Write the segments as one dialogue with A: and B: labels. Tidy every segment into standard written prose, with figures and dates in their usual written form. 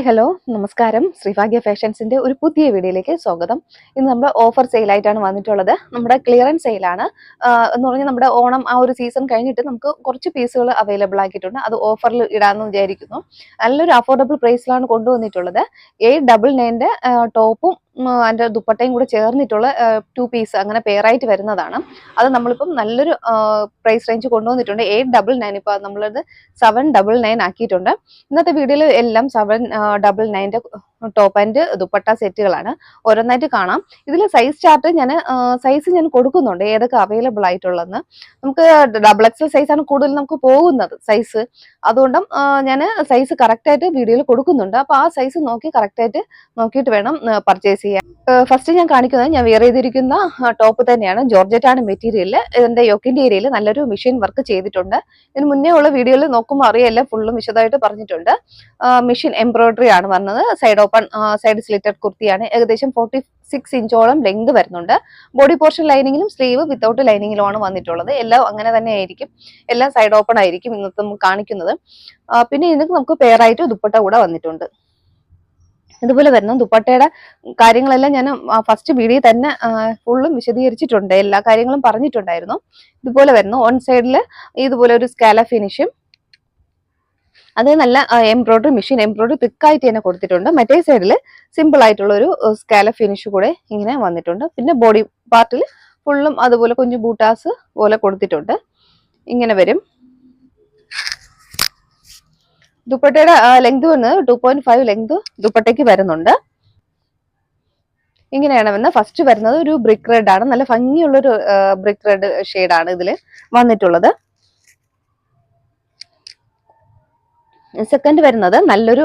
A: Hello നമസ്കാരം. ശ്രീഭാഗ്യ ഫാഷൻസിന്റെ ഒരു പുതിയ വീഡിയോയിലേക്ക് സ്വാഗതം. ഇന്ന് നമ്മുടെ ഓഫർ സെയിലായിട്ടാണ് വന്നിട്ടുള്ളത്. നമ്മുടെ ക്ലിയറൻസ് സെയിലാണ് എന്ന് പറഞ്ഞാൽ നമ്മുടെ ഓണം ആ ഒരു സീസൺ കഴിഞ്ഞിട്ട് നമുക്ക് കുറച്ച് പീസുകൾ അവൈലബിൾ ആക്കിയിട്ടുണ്ട്. അത് ഓഫറിൽ ഇടാമെന്ന് വിചാരിക്കുന്നു. നല്ലൊരു അഫോർഡബിൾ പ്രൈസിലാണ് കൊണ്ടുവന്നിട്ടുള്ളത്. 899 ടോപ്പും അതിന്റെ ദുപ്പട്ടയും കൂടെ ചേർന്നിട്ടുള്ള 2 പീസ് അങ്ങനെ പെയറായിട്ട് വരുന്നതാണ്. അത് നമ്മളിപ്പം നല്ലൊരു പ്രൈസ് റേഞ്ച് കൊണ്ടുവന്നിട്ടുണ്ട്. 899 ഇപ്പൊ നമ്മളത് 799 ആക്കിയിട്ടുണ്ട്. ഇന്നത്തെ വീഡിയോയിൽ എല്ലാം 799 ടോപ്പ് ആൻഡ് ദുപ്പട്ട സെറ്റുകളാണ്. ഓരോന്നായിട്ട് കാണാം. ഇതിൽ സൈസ് ചാർട്ട് സൈസ് ഞാൻ കൊടുക്കുന്നുണ്ട്, ഏതൊക്കെ അവൈലബിൾ ആയിട്ടുള്ളതെന്ന്. നമുക്ക് XXL സൈസാണ് കൂടുതൽ നമുക്ക് പോകുന്നത് സൈസ്. അതുകൊണ്ടും ഞാൻ സൈസ് കറക്റ്റ് ആയിട്ട് വീഡിയോയിൽ കൊടുക്കുന്നുണ്ട്. അപ്പൊ ആ സൈസ് നോക്കി കറക്റ്റ് ആയിട്ട് നോക്കിയിട്ട് വേണം പർച്ചേസ് ചെയ്യാൻ. ഫസ്റ്റ് ഞാൻ കാണിക്കുന്നത് ഞാൻ വെയർ ചെയ്തിരിക്കുന്ന ടോപ്പ് തന്നെയാണ്. ജോർജറ്റ് ആണ് മെറ്റീരിയൽ. ഇതിന്റെ യോക്കിന്റെ ഏരിയയിൽ നല്ലൊരു മെഷീൻ വർക്ക് ചെയ്തിട്ടുണ്ട്. ഇതിന് മുന്നേ ഉള്ള വീഡിയോയിൽ നോക്കുമ്പോൾ അറിയാല്ല, ഫുള്ളും വിശദമായിട്ട് പറഞ്ഞിട്ടുണ്ട്. മെഷീൻ എംബ്രോയിഡറി ആണ് വന്നത്. സൈഡ് ഓപ്പൺ സൈഡ് സ്ലിറ്റഡ് കുർത്തിയാണ്. ഏകദേശം 46 ഇഞ്ചോളം ലെങ്ത് വരുന്നുണ്ട്. ബോഡി പോർഷൻ ലൈനിങ്ങിലും സ്ലീവ് വിത്തൗട്ട് ലൈനിങ്ങിലുമാണ് വന്നിട്ടുള്ളത്. എല്ലാം അങ്ങനെ തന്നെ ആയിരിക്കും. എല്ലാം സൈഡ് ഓപ്പൺ ആയിരിക്കും ഇന്നത്തെ നമുക്ക് കാണിക്കുന്നത്. പിന്നെ ഇതിന് നമുക്ക് പെയറായിട്ട് ദുപ്പട്ട കൂടെ വന്നിട്ടുണ്ട്. ഇതുപോലെ വരുന്ന ദുപ്പട്ടയുടെ കാര്യങ്ങളെല്ലാം ഞാൻ ഫസ്റ്റ് വീഡിയോ തന്നെ ഫുള്ളും വിശദീകരിച്ചിട്ടുണ്ട്. എല്ലാ കാര്യങ്ങളും പറഞ്ഞിട്ടുണ്ടായിരുന്നു. ഇതുപോലെ വരുന്നു. ഓൺ സൈഡിൽ ഇതുപോലെ ഒരു സ്കാല ഫിനിഷും അത് നല്ല എംബ്രോയിഡറി മെഷീൻ എംബ്രോയിഡറി തിക്കായിട്ട് തന്നെ കൊടുത്തിട്ടുണ്ട്. മറ്റേ സൈഡിൽ സിമ്പിൾ ആയിട്ടുള്ള ഒരു സ്കാല ഫിനിഷ് കൂടെ ഇങ്ങനെ വന്നിട്ടുണ്ട്. പിന്നെ ബോഡി പാർട്ടിൽ ഫുള്ളും അതുപോലെ കുഞ്ഞു ബൂട്ടാസ് പോലെ കൊടുത്തിട്ടുണ്ട്. ഇങ്ങനെ വരും. ദുപ്പട്ടയുടെ ലെങ്ത് വന്ന് 2.5 ലെങ്ത് ദുപ്പട്ടയ്ക്ക് വരുന്നുണ്ട്. ഇങ്ങനെയാണ് വന്ന് ഫസ്റ്റ് വരുന്നത് ഒരു ബ്രിക്ക് റെഡ് ആണ്. നല്ല ഭംഗിയുള്ളൊരു ബ്രിക്ക് റെഡ് ഷെയ്ഡാണ് ഇതിൽ വന്നിട്ടുള്ളത്. സെക്കൻഡ് വരുന്നത് നല്ലൊരു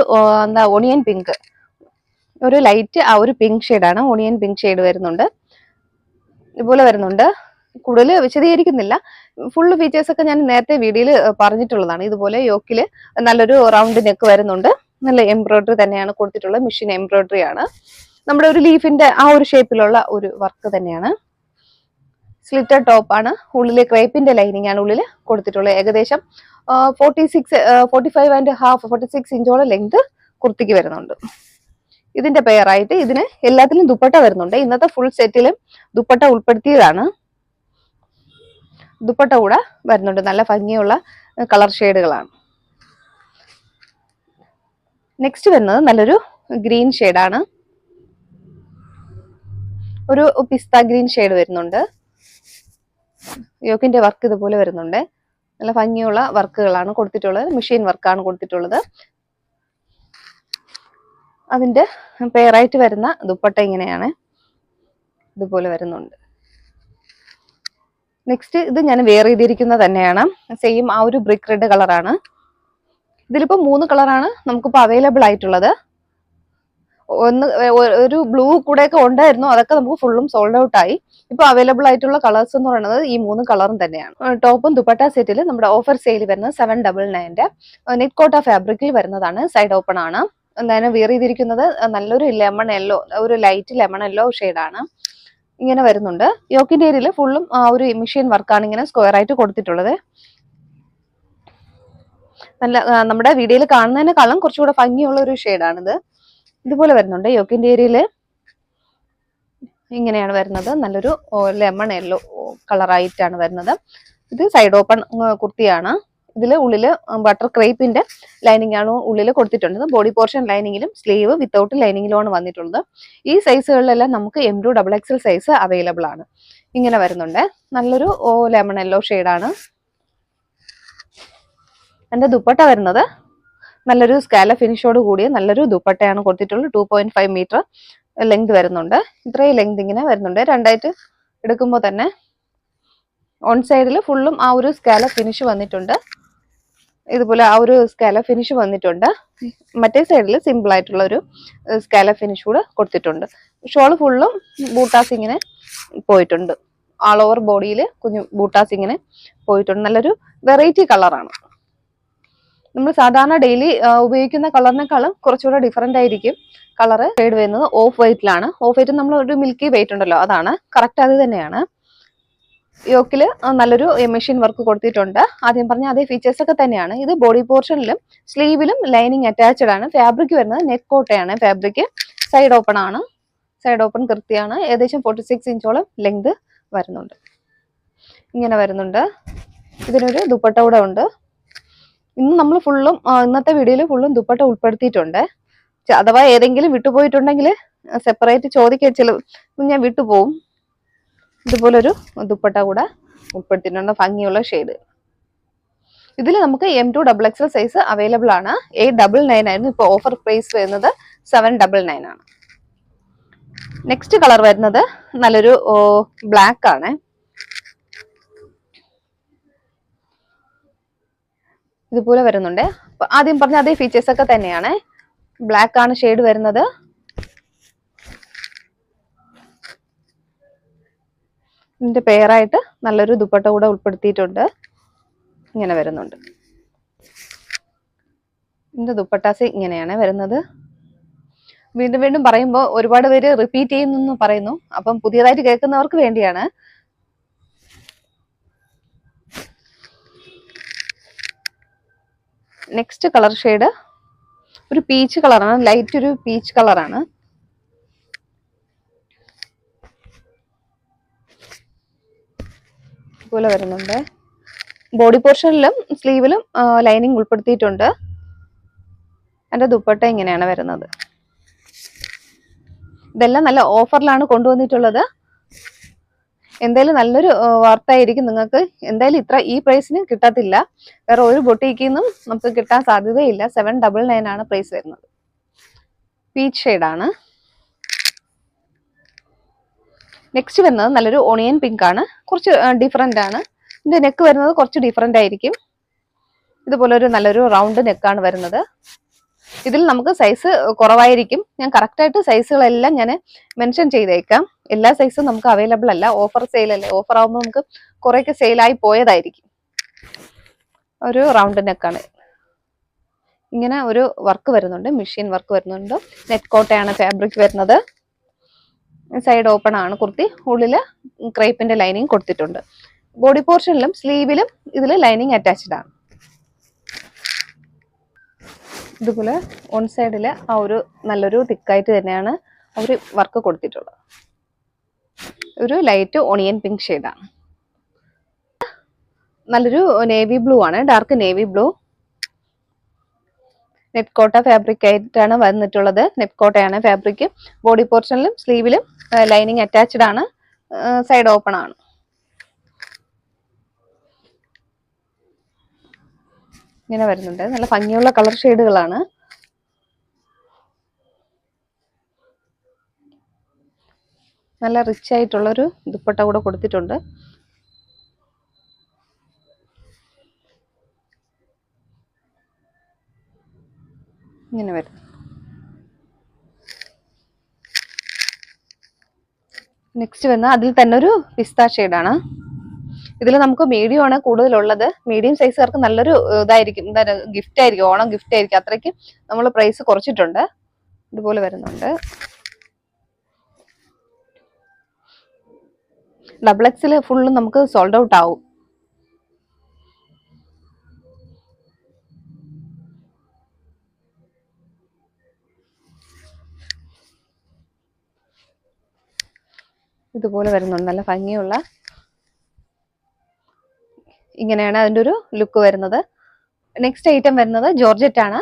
A: ഓണിയൻ പിങ്ക്, ഒരു ലൈറ്റ് ആ ഒരു പിങ്ക് ഷെയ്ഡാണ്. ഓണിയൻ പിങ്ക് ഷെയ്ഡ് വരുന്നുണ്ട്. ഇതുപോലെ വരുന്നുണ്ട്. കൂടുതൽ വിശദീകരിക്കുന്നില്ല. ഫുള്ള് ഫീച്ചേഴ്സ് ഒക്കെ ഞാൻ നേരത്തെ വീഡിയോയിൽ പറഞ്ഞിട്ടുള്ളതാണ്. ഇതുപോലെ യോക്കില് നല്ലൊരു റൗണ്ട് നെക്ക് വരുന്നുണ്ട്. നല്ല എംബ്രോയിഡറി തന്നെയാണ് കൊടുത്തിട്ടുള്ളത്. മെഷീൻ എംബ്രോയിഡറി ആണ്. നമ്മുടെ ഒരു ലീഫിന്റെ ആ ഒരു ഷേപ്പിലുള്ള ഒരു വർക്ക് തന്നെയാണ്. സ്ലിറ്റഡ് ടോപ്പ് ആണ്. ഉള്ളില് ക്രേപ്പിന്റെ ലൈനിങ് ആണ് ഉള്ളിൽ കൊടുത്തിട്ടുള്ളത്. ഏകദേശം 46 ഇഞ്ചോളം ലെങ്ത് കുർത്തിക്ക് വരുന്നുണ്ട്. ഇതിന്റെ പെയറായിട്ട് ഇതിന് എല്ലാത്തിലും ദുപ്പട്ട വരുന്നുണ്ട്. ഇന്നത്തെ ഫുൾ സെറ്റിലും ദുപ്പട്ട ഉൾപ്പെടുത്തിയതാണ്. ദുപ്പട്ട കൂടെ വരുന്നുണ്ട്. നല്ല ഭംഗിയുള്ള കളർ ഷെയ്ഡുകളാണ്. നെക്സ്റ്റ് വരുന്നത് നല്ലൊരു ഗ്രീൻ ഷെയ്ഡാണ്. ഒരു പിസ്ത ഗ്രീൻ ഷെയ്ഡ് വരുന്നുണ്ട്. യോക്കിന്റെ വർക്ക് ഇതുപോലെ വരുന്നുണ്ട്. നല്ല ഭംഗിയുള്ള വർക്കുകളാണ് കൊടുത്തിട്ടുള്ളത്. മെഷീൻ വർക്കാണ് കൊടുത്തിട്ടുള്ളത്. അതിന്റെ പെയറായിട്ട് വരുന്ന ദുപ്പട്ട ഇങ്ങനെയാണ്. ഇതുപോലെ വരുന്നുണ്ട്. നെക്സ്റ്റ് ഇത് ഞാൻ വെയർ ചെയ്തിരിക്കുന്നത് തന്നെയാണ്. സെയിം ആ ഒരു ബ്രിക്ക് റെഡ് കളറാണ്. ഇതിലിപ്പോ 3 കളറാണ് നമുക്കിപ്പോ അവൈലബിൾ ആയിട്ടുള്ളത്. ഒരു ബ്ലൂ കൂടെ ഒക്കെ ഉണ്ടായിരുന്നു. അതൊക്കെ നമുക്ക് ഫുള്ളും സോൾഡ് ഔട്ട് ആയി. ഇപ്പൊ അവൈലബിൾ ആയിട്ടുള്ള കളേഴ്സ് എന്ന് പറയുന്നത് ഈ 3 കളറും തന്നെയാണ്. ടോപ്പും ദുപ്പട്ട സെറ്റിൽ നമ്മുടെ ഓഫർ സെയിൽ വരുന്നത് 799 നെറ്റ് കോട്ട ഫാബ്രിക്കിൽ വരുന്നതാണ്. സൈഡ് ഓപ്പൺ ആണ്. എന്തായാലും വെയർ ചെയ്തിരിക്കുന്നത് നല്ലൊരു ലെമൺ യെല്ലോ, ഒരു ലൈറ്റ് ലെമൺ യെല്ലോ ഷെയ്ഡാണ്. ഇങ്ങനെ വരുന്നുണ്ട്. യോക്കിന്റെ ഏരിയയിൽ ഫുള്ളും ആ ഒരു മെഷീൻ വർക്കാണ് ഇങ്ങനെ സ്ക്വയർ ആയിട്ട് കൊടുത്തിട്ടുള്ളത്. നല്ല നമ്മുടെ വീഡിയോയിൽ കാണുന്നതിനേക്കാളും കുറച്ചുകൂടെ ഭംഗിയുള്ള ഒരു ഷെയ്ഡാണിത്. ഇതുപോലെ വരുന്നുണ്ട്. യോക്കിന്റെ ഏരിയയിൽ ഇങ്ങനെയാണ് വരുന്നത്. നല്ലൊരു ലെമൺ യെല്ലോ കളറായിട്ടാണ് വരുന്നത്. ഇത് സൈഡ് ഓപ്പൺ കുർത്തിയാണ്. ഇതിൽ ഉള്ളില് ബട്ടർ ക്രേപ്പിന്റെ ലൈനിങ് ആണ് ഉള്ളിൽ കൊടുത്തിട്ടുള്ളത്. ബോഡി പോർഷൻ ലൈനിങ്ങിലും സ്ലീവ് വിത്തൗട്ട് ലൈനിങ്ങിലുമാണ് വന്നിട്ടുള്ളത്. ഈ സൈസുകളിലെല്ലാം നമുക്ക് M2 XXL സൈസ് അവൈലബിൾ ആണ്. ഇങ്ങനെ വരുന്നുണ്ട്. നല്ലൊരു ലെമൺ യെല്ലോ ഷെയ്ഡാണ്. എന്റെ ദുപ്പട്ട വരുന്നത് നല്ലൊരു സ്കാല ഫിനിഷോട് കൂടിയ നല്ലൊരു ദുപ്പട്ടയാണ് കൊടുത്തിട്ടുള്ളത്. 2.5 മീറ്റർ ലെങ്ത് വരുന്നുണ്ട്. ഇത്രയും ലെങ്ത് ഇങ്ങനെ വരുന്നുണ്ട്. രണ്ടായിട്ട് എടുക്കുമ്പോൾ തന്നെ ഓൺ സൈഡിൽ ഫുള്ളും ആ ഒരു സ്കാല ഫിനിഷ് വന്നിട്ടുണ്ട്. ഇതുപോലെ ആ ഒരു സ്കാല ഫിനിഷ് വന്നിട്ടുണ്ട്. മറ്റേ സൈഡിൽ സിമ്പിൾ ആയിട്ടുള്ള ഒരു സ്കാല ഫിനിഷ് കൂടെ കൊടുത്തിട്ടുണ്ട്. ഷോള് ഫുള്ളും ബൂട്ടാസ് ഇങ്ങനെ പോയിട്ടുണ്ട്. ആൾ ഓവർ ബോഡിയിൽ കുഞ്ഞു ബൂട്ടാസ് ഇങ്ങനെ പോയിട്ടുണ്ട്. നല്ലൊരു വെറൈറ്റി കളറാണ്. നമ്മൾ സാധാരണ ഡെയിലി ഉപയോഗിക്കുന്ന കളറിനേക്കാളും കുറച്ചുകൂടെ ഡിഫറെന്റ് ആയിരിക്കും കളറ്. ഷെയ്ഡ് വരുന്നത് ഓഫ് വൈറ്റിലാണ്. ഓഫ് വൈറ്റ് നമ്മൾ ഒരു മിൽക്കി വൈറ്റ് ഉണ്ടല്ലോ, അതാണ് കറക്റ്റ്. അത് തന്നെയാണ്. യോക്കില് നല്ലൊരു മെഷീൻ വർക്ക് കൊടുത്തിട്ടുണ്ട്. ആദ്യം പറഞ്ഞ അതേ ഫീച്ചേഴ്സ് ഒക്കെ തന്നെയാണ്. ഇത് ബോഡി പോർഷനിലും സ്ലീവിലും ലൈനിങ് അറ്റാച്ച്ഡ് ആണ്. ഫാബ്രിക് വരുന്നത് നെറ്റ് കോട്ടയാണ്. ഫാബ്രിക് സൈഡ് ഓപ്പൺ ആണ്. സൈഡ് ഓപ്പൺ കൃത്യമാണ്. ഏകദേശം 46 ഇഞ്ചോളം ലെങ്ത് വരുന്നുണ്ട്. ഇങ്ങനെ വരുന്നുണ്ട്. ഇതിനൊരു ദുപ്പട്ട കൂടെ ഉണ്ട്. ഇന്ന് നമ്മൾ ഫുള്ളും ഇന്നത്തെ വീഡിയോയിൽ ഫുള്ളും ദുപ്പട്ട ഉൾപ്പെടുത്തിയിട്ടുണ്ട്. അഥവാ ഏതെങ്കിലും വിട്ടുപോയിട്ടുണ്ടെങ്കിൽ സെപ്പറേറ്റ് ചോദിക്കച്ചിൽ ഞാൻ വിട്ടുപോകും. ഇതുപോലൊരു ദുപ്പട്ട കൂടെ ഉൾപ്പെടുത്തിയിട്ടുണ്ട്. ഭംഗിയുള്ള ഷെയ്ഡ്. ഇതിൽ നമുക്ക് M2XXL സൈസ് അവൈലബിൾ ആണ്. 899 ആയിരുന്നു. ഇപ്പോൾ ഓഫർ പ്രൈസ് വരുന്നത് 799 ആണ്. നെക്സ്റ്റ് കളർ വരുന്നത് നല്ലൊരു ബ്ലാക്ക് ആണ്. ഇതുപോലെ വരുന്നുണ്ട്. ആദ്യം പറഞ്ഞ അതേ ഫീച്ചേഴ്സ് ഒക്കെ തന്നെയാണ്. ബ്ലാക്ക് ആണ് ഷെയ്ഡ് വരുന്നത്. ഇതിന്റെ പെയറായിട്ട് നല്ലൊരു ദുപ്പട്ട കൂടെ ഉൾപ്പെടുത്തിയിട്ടുണ്ട്. ഇങ്ങനെ വരുന്നുണ്ട്. ഇതിന്റെ ദുപ്പട്ടാസ് ഇങ്ങനെയാണ് വരുന്നത്. വീണ്ടും വീണ്ടും പറയുമ്പോൾ ഒരുപാട് പേര് റിപ്പീറ്റ് ചെയ്യുന്നു പറയുന്നു. അപ്പം പുതിയതായിട്ട് കേൾക്കുന്നവർക്ക് വേണ്ടിയാണ്. നെക്സ്റ്റ് കളർ ഷെയ്ഡ് ഒരു പീച്ച് കളറാണ്. ലൈറ്റ് ഒരു പീച്ച് കളറാണ്. ഇതുപോലെ വരുന്നുണ്ട്. ബോഡി പോർഷനിലും സ്ലീവിലും ലൈനിങ് ഉൾപ്പെടുത്തിയിട്ടുണ്ട്. അതിന്റെ ദുപ്പട്ട ഇങ്ങനെയാണ് വരുന്നത്. ഇതെല്ലാം നല്ല ഓഫറിലാണ് കൊണ്ടുവന്നിട്ടുള്ളത്. എന്തായാലും നല്ലൊരു വാർത്തയായിരിക്കും നിങ്ങൾക്ക്. എന്തായാലും ഈ പ്രൈസിന് കിട്ടത്തില്ല. വേറെ ഒരു ബൊട്ടീക്കിൽ നിന്നും നമുക്ക് കിട്ടാൻ സാധ്യതയില്ല. 799 ആണ് പ്രൈസ് വരുന്നത്. പീച്ച് ഷെയ്ഡാണ്. നെക്സ്റ്റ് വരുന്നത് നല്ലൊരു ഓണിയൻ പിങ്ക് ആണ്. കുറച്ച് ഡിഫറെന്റ് ആണ്. ഇതിന്റെ നെക്ക് വരുന്നത് കുറച്ച് ഡിഫറെന്റ് ആയിരിക്കും. ഇതുപോലെ ഒരു നല്ലൊരു റൗണ്ട് നെക്കാണ് വരുന്നത്. ഇതിൽ നമുക്ക് സൈസ് കുറവായിരിക്കും. ഞാൻ കറക്റ്റായിട്ട് സൈസുകളെല്ലാം ഞാൻ മെൻഷൻ ചെയ്തേക്കാം. എല്ലാ സൈസും നമുക്ക് അവൈലബിൾ അല്ല. ഓഫർ സെയിൽ അല്ലേ. ഓഫർ ആകുമ്പോൾ നമുക്ക് കുറേയൊക്കെ സെയിലായി പോയതായിരിക്കും. ഒരു റൗണ്ട് നെക്കാണ്. ഇങ്ങനെ ഒരു വർക്ക് വരുന്നുണ്ട്. മെഷീൻ വർക്ക് വരുന്നുണ്ട്. നെറ്റ് കോട്ടയാണ് ഫാബ്രിക് വരുന്നത്. സൈഡ് ഓപ്പൺ ആണ് കുർത്തി. ഉള്ളില് ക്രേപ്പിന്റെ ലൈനിങ് കൊടുത്തിട്ടുണ്ട്. ബോഡി പോർഷനിലും സ്ലീവിലും ഇതിൽ ലൈനിങ് അറ്റാച്ച്ഡ് ആണ്. ഇതുപോലെ വൺ സൈഡില് ആ ഒരു നല്ലൊരു തിക്കായിട്ട് തന്നെയാണ് അവർ വർക്ക് കൊടുത്തിട്ടുള്ളത്. ഒരു ലൈറ്റ് ഓണിയൻ പിങ്ക് ഷെയ്ഡാണ്. നല്ലൊരു നേവി ബ്ലൂ ആണ്. Dark navy blue. നെറ്റ് കോട്ട ഫാബ്രിക് ആയിട്ടാണ് വന്നിട്ടുള്ളത്. നെറ്റ് കോട്ടയാണ് ഫാബ്രിക്. ബോഡി പോർഷനിലും സ്ലീവിലും ലൈനിങ് അറ്റാച്ച്ഡ് ആണ്. സൈഡ് ഓപ്പൺ ആണ്. ഇങ്ങനെ വരുന്നുണ്ട്. നല്ല ഭംഗിയുള്ള കളർ ഷെയ്ഡുകളാണ്. നല്ല റിച്ച് ആയിട്ടുള്ളൊരു ദുപ്പട്ട കൂടെ കൊടുത്തിട്ടുണ്ട്. ഇങ്ങനെ വരും. നെക്സ്റ്റ് വന്ന അതിൽ തന്നെ ഒരു പിസ്ത ഷെയ്ഡാണ്. ഇതിൽ നമുക്ക് മീഡിയം ആണ് കൂടുതലുള്ളത്. മീഡിയം സൈസുകാർക്ക് നല്ലൊരു ഇതായിരിക്കും. ഗിഫ്റ്റ് ആയിരിക്കും. ഓണം ഗിഫ്റ്റ് ആയിരിക്കും. അത്രയ്ക്ക് നമ്മൾ പ്രൈസ് കുറച്ചിട്ടുണ്ട്. ഇതുപോലെ വരുന്നുണ്ട്. XXL ഫുള്ളും നമുക്ക് സോൾഡ് ഔട്ട് ആവും. ഇതുപോലെ വരുന്നുണ്ട്. നല്ല ഭംഗിയുള്ള ഇങ്ങനെയാണ് അതിൻ്റെ ഒരു ലുക്ക് വരുന്നത്. നെക്സ്റ്റ് ഐറ്റം വരുന്നത് ജോർജറ്റ് ആണ്.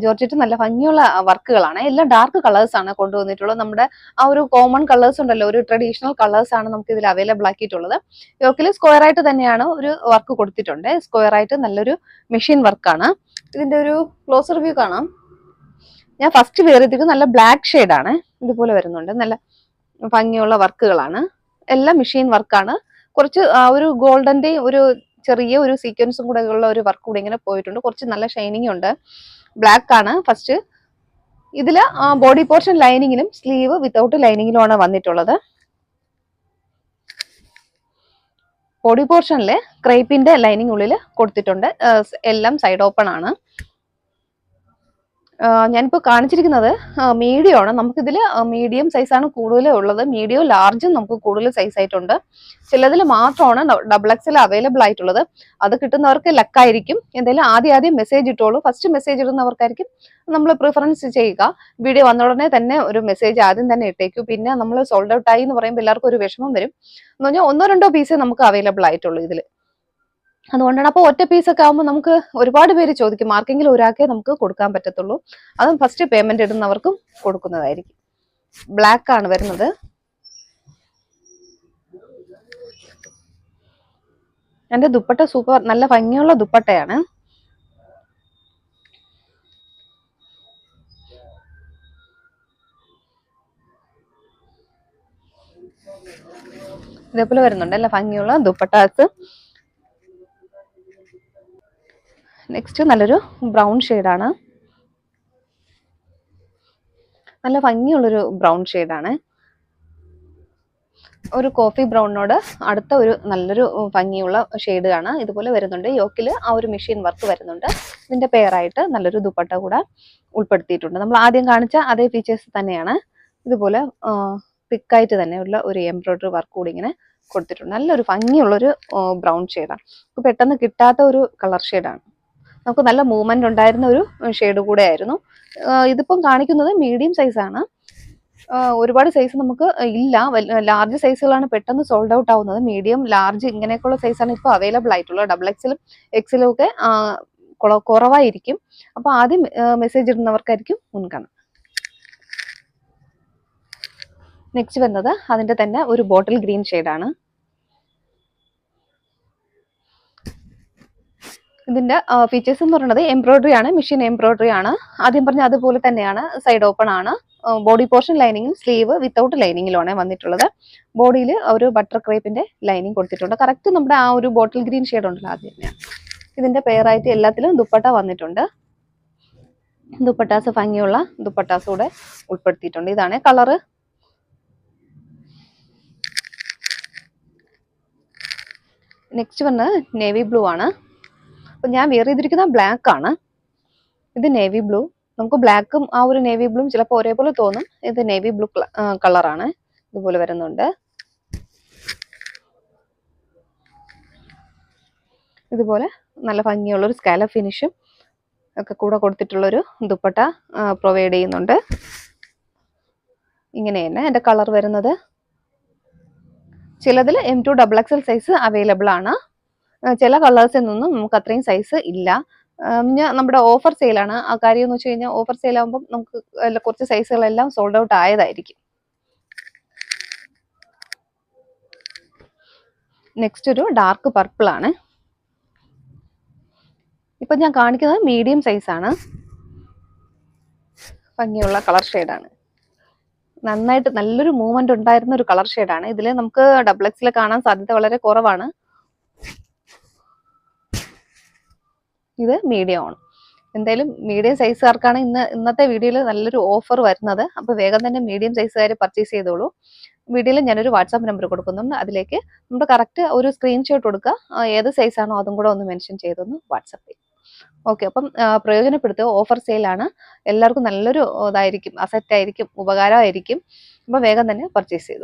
A: ജോർജറ്റ് നല്ല ഭംഗിയുള്ള വർക്കുകളാണ്. എല്ലാം ഡാർക്ക് കളേഴ്സ് ആണ് കൊണ്ടുവന്നിട്ടുള്ളത്. നമ്മുടെ ആ ഒരു കോമൺ കളേഴ്സ് ഉണ്ടല്ലോ, ഒരു ട്രഡീഷണൽ കളേഴ്സ് ആണ് നമുക്ക് ഇതിൽ അവൈലബിൾ ആക്കിയിട്ടുള്ളത്. യോക്കിൽ സ്ക്വയർ ആയിട്ട് തന്നെയാണ് ഒരു വർക്ക് കൊടുത്തിട്ടുണ്ട്. സ്ക്വയർ ആയിട്ട് നല്ലൊരു മെഷീൻ വർക്കാണ്. ഇതിന്റെ ഒരു ക്ലോസ് റിവ്യൂ കാണാം. ഞാൻ ഫസ്റ്റ് വെയർ ചെയ്തിട്ട് നല്ല ബ്ലാക്ക് ഷെയ്ഡാണ്. ഇതുപോലെ വരുന്നുണ്ട്. നല്ല ഭംഗിയുള്ള വർക്കുകളാണ്. എല്ലാം മെഷീൻ വർക്കാണ്. കുറച്ച് ഒരു ഗോൾഡന്റെ ഒരു ചെറിയ ഒരു സീക്വൻസും കൂടെ ഉള്ള ഒരു വർക്ക് കൂടെ ഇങ്ങനെ പോയിട്ടുണ്ട്. കുറച്ച് നല്ല ഷൈനിങ് ഉണ്ട്. ബ്ലാക്ക് ആണ് ഫസ്റ്റ്. ഇതില് ബോഡി പോർഷൻ ലൈനിങ്ങിലും സ്ലീവ് വിത്തൗട്ട് ലൈനിങ്ങിലുമാണ് വന്നിട്ടുള്ളത്. ബോഡി പോർഷനില് ക്രേപ്പിന്റെ ലൈനിങ് ഉള്ളിൽ കൊടുത്തിട്ടുണ്ട്. എല്ലാം സൈഡ് ഓപ്പൺ ആണ്. ഞാനിപ്പോൾ കാണിച്ചിരിക്കുന്നത് മീഡിയം ആണ്. നമുക്കിതിൽ മീഡിയം സൈസാണ് കൂടുതൽ ഉള്ളത്. മീഡിയവും ലാർജും നമുക്ക് കൂടുതൽ സൈസ് ആയിട്ടുണ്ട്. ചിലതിൽ മാത്രമാണ് ഡബിൾ എക്സൽ അവൈലബിൾ ആയിട്ടുള്ളത്. അത് കിട്ടുന്നവർക്ക് ലക്കായിരിക്കും. എന്തായാലും ആദ്യം മെസ്സേജ് ഇട്ടോളൂ. ഫസ്റ്റ് മെസ്സേജ് ഇടുന്നവർക്കായിരിക്കും നമ്മൾ പ്രിഫറൻസ് ചെയ്യുക. വീഡിയോ വന്ന ഉടനെ തന്നെ ഒരു മെസ്സേജ് ആദ്യം തന്നെ ഇട്ടേക്കൂ. പിന്നെ നമ്മൾ സോൾഡ് ഔട്ട് ആയി എന്ന് പറയുമ്പോൾ എല്ലാവർക്കും ഒരു വിഷമം വരും. എന്ന് പറഞ്ഞാൽ 1-2 പീസേ നമുക്ക് അവൈലബിൾ ആയിട്ടുള്ളൂ ഇതിൽ. അതുകൊണ്ടാണ്. അപ്പോൾ ഒറ്റ പീസൊക്കെ ആകുമ്പോൾ നമുക്ക് ഒരുപാട് പേര് ചോദിക്കും, ആർക്കെങ്കിലും ഒരാൾക്കേ നമുക്ക് കൊടുക്കാൻ പറ്റത്തുള്ളൂ. അതും ഫസ്റ്റ് പേയ്മെന്റ് ഇടുന്നവർക്കും കൊടുക്കുന്നതായിരിക്കും. ബ്ലാക്ക് ആണ് വരുന്നത്. എന്റെ ദുപ്പട്ട സൂപ്പർ, നല്ല ഭംഗിയുള്ള ദുപ്പട്ടയാണ്. ഇതേപോലെ വരുന്നുണ്ട് നല്ല ഭംഗിയുള്ള ദുപ്പട്ടാസ്. നെക്സ്റ്റ് നല്ലൊരു ബ്രൗൺ ഷെയ്ഡാണ്. നല്ല ഭംഗിയുള്ളൊരു ബ്രൗൺ ഷെയ്ഡാണ്. ഒരു കോഫി ബ്രൗണിനോട് അടുത്ത ഒരു നല്ലൊരു ഭംഗിയുള്ള ഷെയ്ഡാണ്. ഇതുപോലെ വരുന്നുണ്ട്. യോക്കിൽ ആ ഒരു മെഷീൻ വർക്ക് വരുന്നുണ്ട്. ഇതിന്റെ പെയറായിട്ട് നല്ലൊരു ദുപ്പട്ട കൂടെ ഉൾപ്പെടുത്തിയിട്ടുണ്ട്. നമ്മൾ ആദ്യം കാണിച്ച അതേ ഫീച്ചേഴ്സ് തന്നെയാണ്. ഇതുപോലെ തിക്കായിട്ട് തന്നെയുള്ള ഒരു എംബ്രോയിഡറി വർക്ക് കൂടി ഇങ്ങനെ കൊടുത്തിട്ടുണ്ട്. നല്ലൊരു ഭംഗിയുള്ളൊരു ബ്രൗൺ ഷെയ്ഡാണ്. പെട്ടെന്ന് കിട്ടാത്ത ഒരു കളർ ഷെയ്ഡാണ്. നമുക്ക് നല്ല മൂവ്മെന്റ് ഉണ്ടായിരുന്ന ഒരു ഷെയ്ഡ് കൂടെ ആയിരുന്നു. ഇതിപ്പം കാണിക്കുന്നത് മീഡിയം സൈസാണ്. ഒരുപാട് സൈസ് നമുക്ക് ഇല്ല. ലാർജ് സൈസുകളാണ് പെട്ടെന്ന് സോൾഡ് ഔട്ട് ആവുന്നത്. മീഡിയം, ലാർജ് ഇങ്ങനെയൊക്കെയുള്ള സൈസാണ് ഇപ്പോൾ അവൈലബിൾ ആയിട്ടുള്ളത്. ഡബിൾ എക്സലും എക്സലും ഒക്കെ കുറവായിരിക്കും. അപ്പൊ ആദ്യം മെസ്സേജ് ഇടുന്നവർക്കായിരിക്കും മുൻഗണന. നെക്സ്റ്റ് വരുന്നത് അതിന്റെ തന്നെ ഒരു ബോട്ടിൽ ഗ്രീൻ ഷെയ്ഡാണ്. ഇതിന്റെ ഫീച്ചേഴ്സ് എന്ന് പറയുന്നത് എംബ്രോയിഡറി ആണ്, മെഷീൻ എംബ്രോയിഡറി ആണ്. ആദ്യം പറഞ്ഞ അതുപോലെ തന്നെയാണ്. സൈഡ് ഓപ്പൺ ആണ്. ബോഡി പോർഷൻ ലൈനിങ്ങും സ്ലീവ് വിത്തൗട്ട് ലൈനിങ്ങിലാണ് വന്നിട്ടുള്ളത്. ബോഡിയിൽ ഒരു ബട്ടർ ക്രേപ്പിന്റെ ലൈനിങ് കൊടുത്തിട്ടുണ്ട്. കറക്റ്റ് നമ്മുടെ ആ ഒരു ബോട്ടിൽ ഗ്രീൻ ഷെയ്ഡ് ഉണ്ടല്ലോ അത് തന്നെയാണ്. ഇതിന്റെ പെയറായിട്ട് എല്ലാത്തിലും ദുപ്പട്ട വന്നിട്ടുണ്ട്. ദുപ്പട്ടാസ് ഭംഗിയുള്ള ദുപ്പട്ടാസ് കൂടെ ഉൾപ്പെടുത്തിയിട്ടുണ്ട്. ഇതാണ് കളറ്. നെക്സ്റ്റ് വന്ന് നേവി ബ്ലൂ ആണ്. അപ്പൊ ഞാൻ വെയർ ചെയ്തിരിക്കുന്ന ബ്ലാക്ക് ആണ്. ഇത് നേവി ബ്ലൂ. നമുക്ക് ബ്ലാക്കും ആ ഒരു നേവി ബ്ലൂവും ചിലപ്പോൾ ഒരേപോലെ തോന്നും. ഇത് നേവി ബ്ലൂ കളറാണ്. ഇതുപോലെ വരുന്നുണ്ട്. ഇതുപോലെ നല്ല ഭംഗിയുള്ള ഒരു സ്കാലപ്പ് ഫിനിഷും ഒക്കെ കൂടെ കൊടുത്തിട്ടുള്ളൊരു ദുപ്പട്ട പ്രൊവൈഡ് ചെയ്യുന്നുണ്ട്. ഇങ്ങനെ തന്നെ എൻ്റെ കളർ വരുന്നത്. ചിലതിൽ M2 XXL സൈസ് അവൈലബിൾ ആണ്. ചില കളേഴ്സിൽ നിന്നും നമുക്ക് അത്രയും സൈസ് ഇല്ല. നമ്മുടെ ഓഫർ സെയിലാണ്. ആ കാര്യം എന്ന് വെച്ച് കഴിഞ്ഞാൽ ഓഫർ സെയിൽ ആകുമ്പോൾ നമുക്ക് കുറച്ച് സൈസുകളെല്ലാം സോൾഡ് ഔട്ട് ആയതായിരിക്കും. നെക്സ്റ്റ് ഒരു ഡാർക്ക് പർപ്പിൾ ആണ്. ഇപ്പൊ ഞാൻ കാണിക്കുന്നത് മീഡിയം സൈസാണ്. ഭംഗിയുള്ള കളർ ഷെയ്ഡാണ്. നന്നായിട്ട് നല്ലൊരു മൂവ്മെന്റ് ഉണ്ടായിരുന്ന ഒരു കളർ ഷെയ്ഡാണ്. ഇതിൽ നമുക്ക് ഡബിൾ എക്സിൽ കാണാൻ സാധ്യത വളരെ കുറവാണ്. ഇത് മീഡിയം ആണ്. എന്തായാലും മീഡിയം സൈസുകാർക്കാണ് ഇന്നത്തെ വീഡിയോയിൽ നല്ലൊരു ഓഫർ വരുന്നത്. അപ്പോൾ വേഗം തന്നെ മീഡിയം സൈസുകാർ പർച്ചേസ് ചെയ്തോളൂ. വീഡിയോയിൽ ഞാനൊരു വാട്സാപ്പ് നമ്പർ കൊടുക്കുന്നുണ്ട്. അതിലേക്ക് നമ്മുടെ കറക്റ്റ് ഒരു സ്ക്രീൻഷോട്ട് കൊടുക്കുക. ഏത് സൈസാണോ അതും കൂടെ ഒന്ന് മെൻഷൻ ചെയ്തൊന്ന് വാട്സാപ്പ് ചെയ്യും. ഓക്കെ. അപ്പം പ്രയോജനപ്പെടുത്തുക. ഓഫർ സെയിലാണ്. എല്ലാവർക്കും നല്ലൊരു ഇതായിരിക്കും, അസറ്റ് ആയിരിക്കും, ഉപകാരമായിരിക്കും. അപ്പോൾ വേഗം തന്നെ പർച്ചേസ് ചെയ്തു.